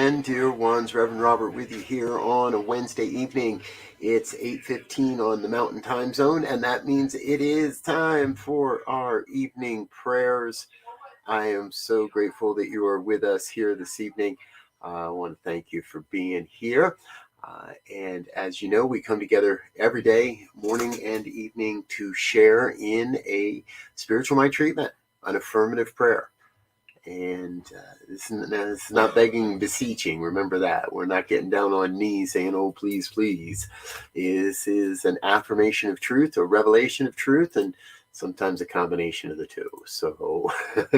again, dear ones. Reverend Robert with you here on a Wednesday evening. It's 8:15 on the Mountain Time Zone, and that means it is time for our evening prayers. I am so grateful that you are with us here this evening. I want to thank you for being here. And as you know, we come together every day, morning and evening, to share in a spiritual mind treatment, an affirmative prayer. And this is not begging, beseeching. Remember that. We're not getting down on knees saying, oh, please, please. This is an affirmation of truth, a revelation of truth, and sometimes a combination of the two. So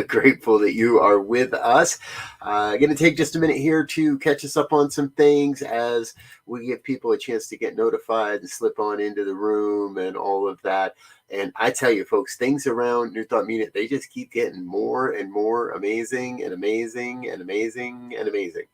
grateful that you are with us. Going to take just a minute here to catch us up on some things as we give people a chance to get notified and slip on into the room and all of that. And I tell you, folks, things around New Thought Media, they just keep getting more and more amazing and amazing and amazing and amazing.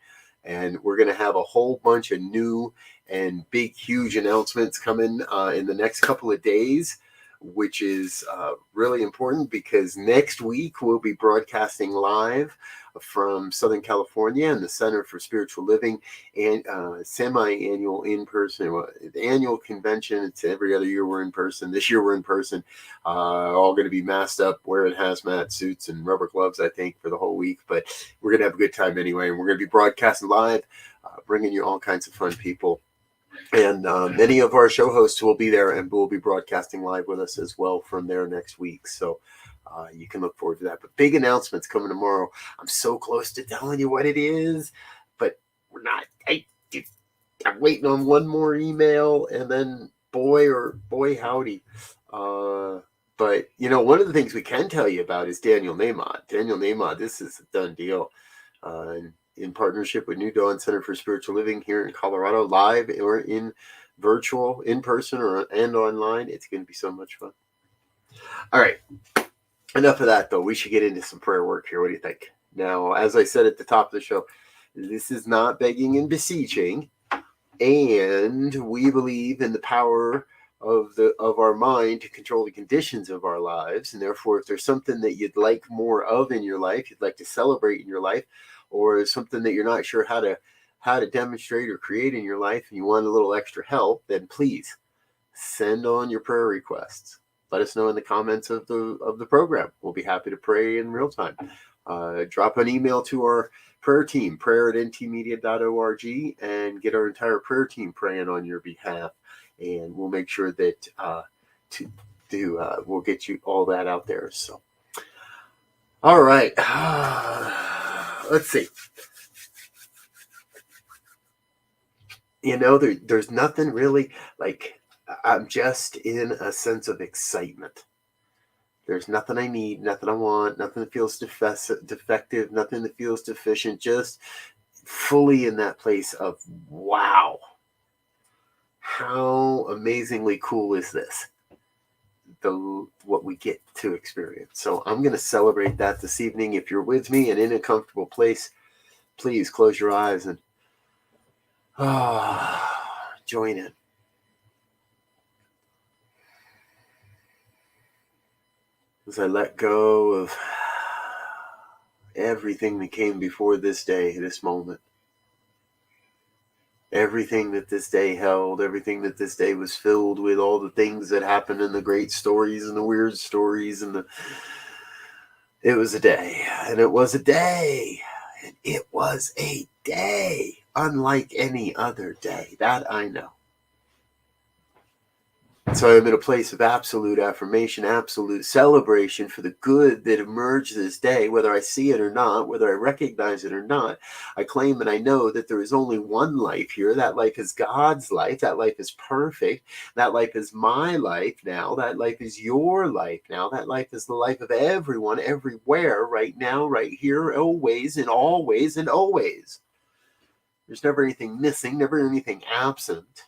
And we're going to have a whole bunch of new and big, huge announcements coming in the next couple of days, which is really important because next week we'll be broadcasting live from Southern California and the Center for Spiritual Living and semi-annual in-person, annual convention. It's every other year we're in person. This year we're in person, all going to be masked up, wearing hazmat suits and rubber gloves, I think, for the whole week. But we're going to have a good time anyway. And we're going to be broadcasting live, bringing you all kinds of fun people. And many of our show hosts will be there and will be broadcasting live with us as well from there next week. So you can look forward to that. But big announcements coming tomorrow. I'm so close to telling you what it is, but we're not. I'm waiting on one more email, and then boy howdy. But, you know, one of the things we can tell you about is Daniel Nahmod. Daniel Nahmod, this is a done deal. In partnership with New Dawn Center for Spiritual Living here in Colorado, live or in virtual, in person, and online. It's going to be so much fun. All right. Enough of that, though. We should get into some prayer work here. What do you think? Now, as I said at the top of the show, this is not begging and beseeching, and we believe in the power of our mind to control the conditions of our lives. And therefore, if there's something that you'd like more of in your life, you'd like to celebrate in your life, or something that you're not sure how to demonstrate or create in your life, and you want a little extra help, then please send on your prayer requests. Let us know in the comments of the program. We'll be happy to pray in real time. Drop an email to our prayer team, prayer@ntmedia.org, and get our entire prayer team praying on your behalf. And we'll make sure that we'll get you all that out there. So, all right. Let's see. You know, there's nothing really like, I'm just in a sense of excitement. There's nothing I need, nothing I want, nothing that feels defective, nothing that feels deficient, just fully in that place of, wow, how amazingly cool is this? What we get to experience. So I'm going to celebrate that this evening. If you're with me and in a comfortable place, please close your eyes and join in. As I let go of everything that came before this day, this moment. Everything that this day held, everything that this day was filled with, all the things that happened and the great stories and the weird stories it was a day, and it was a day, and it was a day unlike any other day. That I know. So I'm in a place of absolute affirmation, absolute celebration for the good that emerged this day, whether I see it or not, whether I recognize it or not. I claim and I know that there is only one life here. That life is God's life. That life is perfect. That life is my life now. That life is your life now. That life is the life of everyone, everywhere, right now, right here, always, and always, and always. There's never anything missing, never anything absent.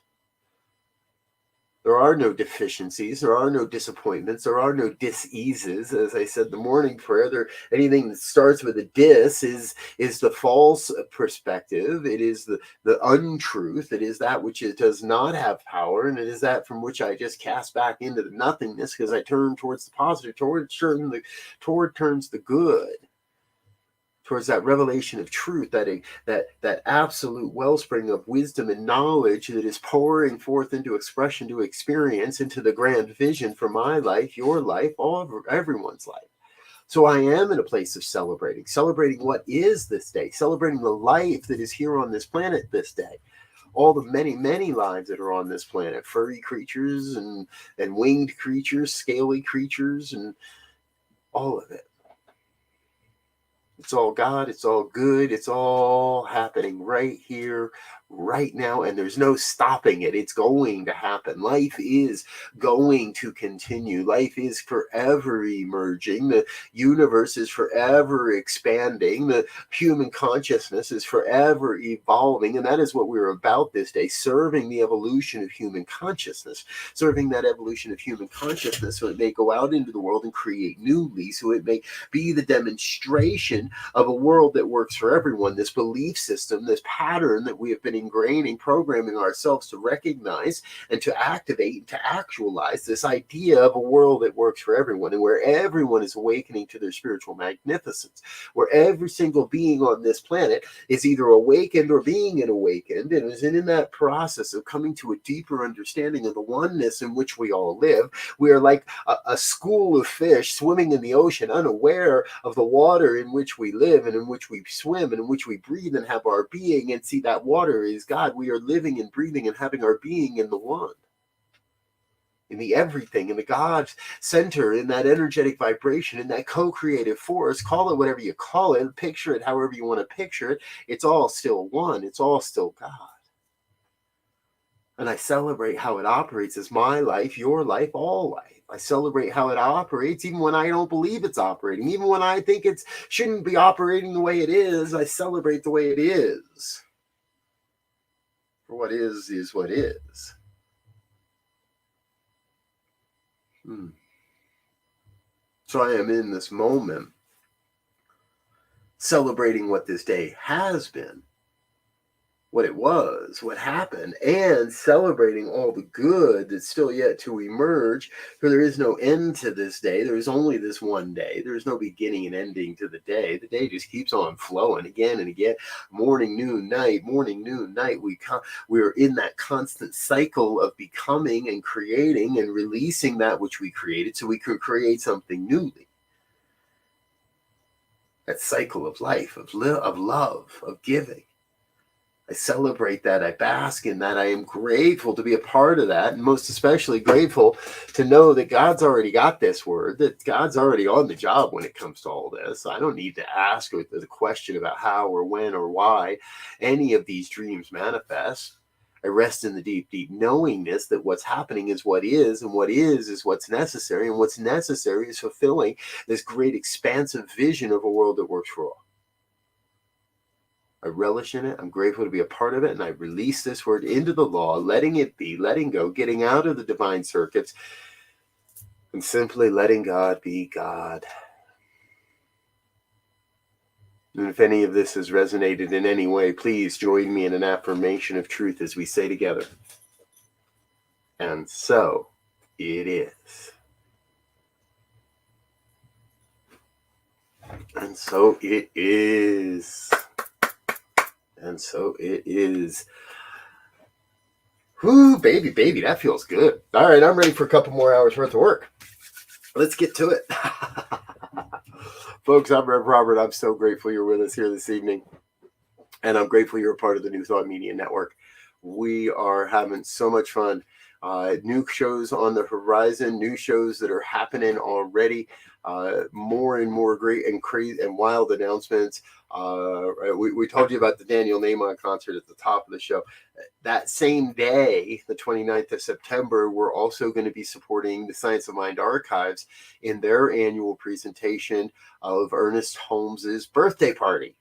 There are no deficiencies. There are no disappointments. There are no diseases. As I said, the morning prayer, anything that starts with a dis is the false perspective. It is the untruth. It is that which it does not have power. And it is that from which I just cast back into the nothingness because I turn towards the positive, toward turns the good, towards that revelation of truth, that absolute wellspring of wisdom and knowledge that is pouring forth into expression, to experience, into the grand vision for my life, your life, all of everyone's life. So I am in a place of celebrating what is this day, celebrating the life that is here on this planet this day, all the many, many lives that are on this planet, furry creatures and winged creatures, scaly creatures, and all of it. It's all God, it's all good, it's all happening right here, right now, and there's no stopping it. It's going to happen. Life is going to continue. Life is forever emerging. The universe is forever expanding. The human consciousness is forever evolving, and that is what we're about this day, serving the evolution of human consciousness, serving that evolution of human consciousness so it may go out into the world and create newly, so it may be the demonstration of a world that works for everyone, this belief system, this pattern that we have been ingraining, programming ourselves to recognize and to activate and to actualize, this idea of a world that works for everyone, and where everyone is awakening to their spiritual magnificence, where every single being on this planet is either awakened or being awakened, and is in that process of coming to a deeper understanding of the oneness in which we all live. We are like a school of fish swimming in the ocean, unaware of the water in which we live and in which we swim and in which we breathe and have our being. And see, that water is God. We are living and breathing and having our being in the one, in the everything, in the God center, in that energetic vibration, in that co-creative force. Call it whatever you call it, picture it however you want to picture it. It's all still one. It's all still God. And I celebrate how it operates as my life, your life, all life. I celebrate how it operates even when I don't believe it's operating, even when I think it shouldn't be operating the way it is. I celebrate the way it is. For what is what is. So I am in this moment celebrating what this day has been, what it was, what happened, and celebrating all the good that's still yet to emerge. For there is no end to this day. There is only this one day. There is no beginning and ending to the day. The day just keeps on flowing again and again. Morning, noon, night, morning, noon, night. We're in that constant cycle of becoming and creating and releasing that which we created so we could create something newly. That cycle of life, of love, of giving. I celebrate that. I bask in that. I am grateful to be a part of that, and most especially grateful to know that God's already got this word, that God's already on the job when it comes to all this. I don't need to ask the question about how or when or why any of these dreams manifest. I rest in the deep, deep knowingness that what's happening is what is, and what is what's necessary, and what's necessary is fulfilling this great expansive vision of a world that works for all. I relish in it. I'm grateful to be a part of it. And I release this word into the law, letting it be, letting go, getting out of the divine circuits, and simply letting God be God. And if any of this has resonated in any way, please join me in an affirmation of truth as we say together. And so it is. And so it is. And so it is. Whoo, baby, that feels good. All right, I'm ready for a couple more hours worth of work. Let's get to it. Folks, I'm Rev Robert. I'm so grateful you're with us here this evening. And I'm grateful you're a part of the New Thought Media Network. We are having so much fun. New shows on the horizon, new shows that are happening already. More and more great and crazy and wild announcements. We told you about the Daniel Nahman concert at the top of the show. That same day, the 29th of September, we're also going to be supporting the Science of Mind Archives in their annual presentation of Ernest Holmes's birthday party.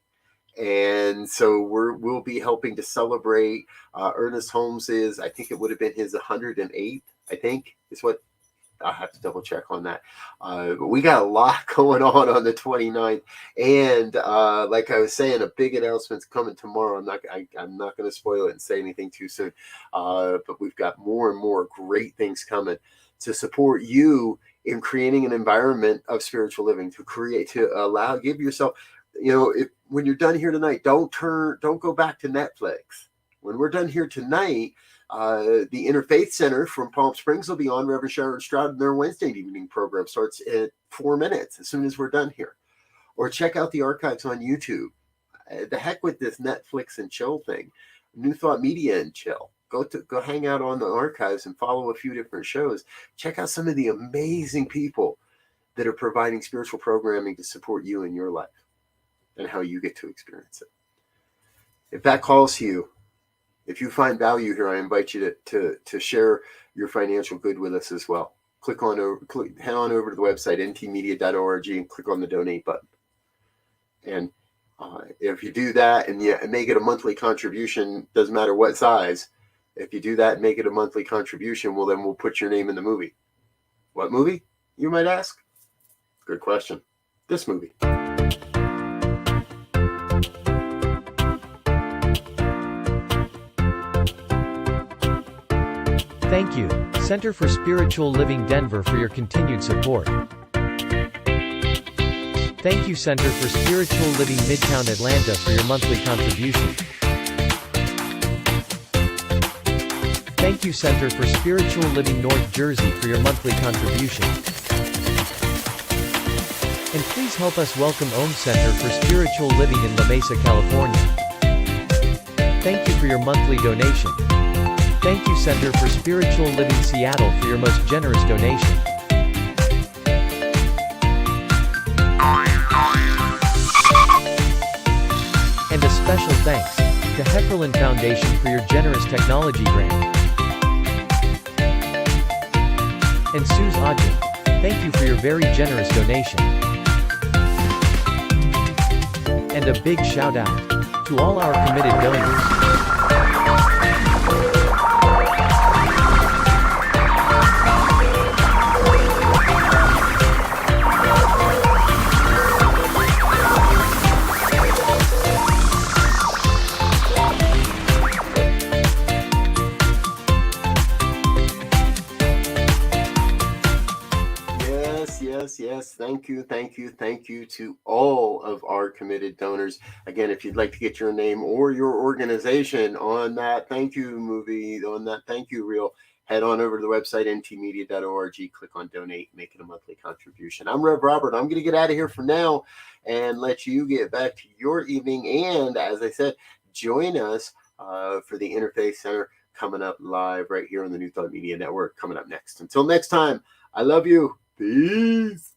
And so we'll be helping to celebrate Ernest Holmes's, I think it would have been his 108th, I think, is what, I'll have to double check on that. But we got a lot going on the 29th. And like I was saying, a big announcement's coming tomorrow. I'm not going to spoil it and say anything too soon. But we've got more and more great things coming to support you in creating an environment of spiritual living, to give yourself when you're done here tonight, don't go back to Netflix. When we're done here tonight, the Interfaith Center from Palm Springs will be on. Reverend Sharon Stroud, and their Wednesday evening program starts at 4 minutes as soon as we're done here. Or check out the archives on YouTube. The heck with this Netflix and chill thing. New Thought Media and chill. Go hang out on the archives and follow a few different shows. Check out some of the amazing people that are providing spiritual programming to support you in your life and how you get to experience it. If that calls to you, if you find value here, I invite you to share your financial good with us as well. Head on over to the website, ntmedia.org, and click on the donate button. And if you do that and you make it a monthly contribution, doesn't matter what size, if you do that and make it a monthly contribution, well, then we'll put your name in the movie. What movie, you might ask? Good question. This movie. Thank you, Center for Spiritual Living Denver, for your continued support. Thank you, Center for Spiritual Living Midtown Atlanta, for your monthly contribution. Thank you, Center for Spiritual Living North Jersey, for your monthly contribution. And please help us welcome Om Center for Spiritual Living in La Mesa, California. Thank you for your monthly donation. Thank you, Center for Spiritual Living Seattle, for your most generous donation. And a special thanks to Heckerland Foundation for your generous technology grant. And Suze Ogden, thank you for your very generous donation. And a big shout out to all our committed donors. Yes. Thank you to all of our committed donors. Again, if you'd like to get your name or your organization on that thank you movie, on that thank you reel, head on over to the website, ntmedia.org, click on donate, make it a monthly contribution. I'm Rev Robert. I'm going to get out of here for now and let you get back to your evening. And as I said, join us for the Interfaith Center coming up live right here on the New Thought Media Network, coming up next. Until next time, I love you. Peace.